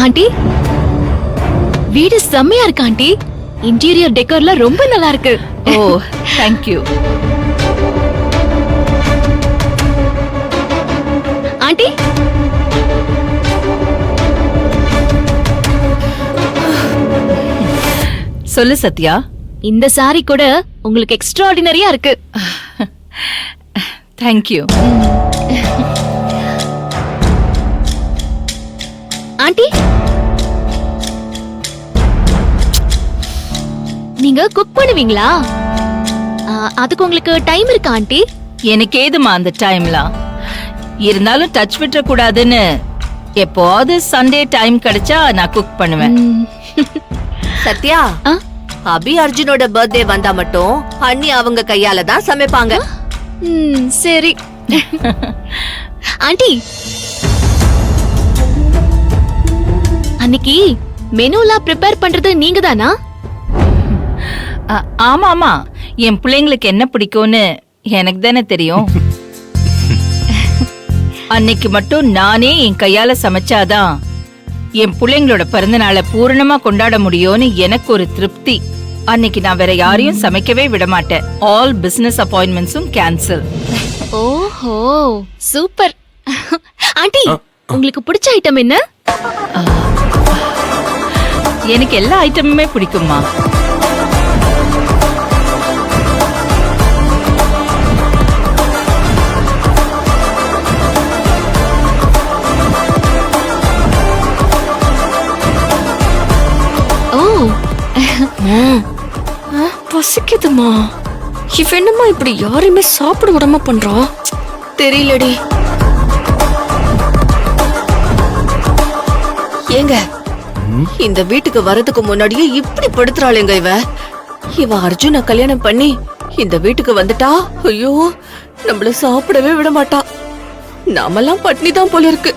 Aunty, வீடு செம்மையா இருக்கு ஆண்டி. இன்டீரியர் டெக்கோர்ல ரொம்ப நல்லா இருக்கு. ஓ, தேங்க்யூ. ஆண்டி, சொல்லு சத்யா. இந்த சாரி கூட உங்களுக்கு எக்ஸ்ட்ராஆர்டினரியா இருக்கு. தேங்க்யூ. ஆண்டி, நீங்க குக் பண்ணுவீங்களா? அதுக்கு உங்களுக்கு டைம் இருக்கா ஆண்டி? எனக்கு ஏதுமா அந்த டைம்லாம்? இருந்தாலும் டச் விட்டுற கூடாதுன்னு எப்போது சண்டே டைம் கிடைச்சா நான் குக் பண்ணுவேன். சத்யா, ஆ? அபி அர்ஜுனோட பர்த்டே வந்தா மட்டும் அண்ணி அவங்க கையால தான் சமைப்பாங்க. சரி. ஆண்டி, அன்னைக்கு மெனுலாம் ப்ரிப்பேர் பண்றது நீங்க தானா? ஆமா ஆமா, என் பிள்ளைங்களுக்கு என்ன பிடிக்கும்னு எனக்கு தானே தெரியும். அன்னைக்கு மட்டும் நானே என் கையால சமைச்சாதான் என் பிள்ளைங்களோட பிறந்த நாளை பூரணமா கொண்டாட முடியும்னு எனக்கு ஒரு திருப்தி. அன்னைக்கு நான் வேற யாரையும் சமைக்கவே விட மாட்டேன். ஆல் பிசினஸ் அப்பாயின்மெண்ட்ஸும் கேன்சல். ஓஹோ, சூப்பர். ஆண்டி, உங்களுக்கு பிடிச்ச ஐட்டம் என்ன? எனக்கு எல்லா ஐட்டமுமே பிடிக்குமா. பசிக்குதுமா. இவ என்னம்மா இப்படி யாரையுமே சாப்பிட விடாம பண்றா? தெரியலடி. ஏங்க, இந்த வீட்டுக்கு வரதுக்கு முன்னாடியே இப்படி படுத்துறாளுங்க இவ அர்ஜுன கல்யாணம் பண்ணி இந்த வீட்டுக்கு வந்துட்டா, ஐயோ நம்மள சாப்பிடவே விட மாட்டா. நாமெல்லாம் பட்னி தான் போல இருக்கு.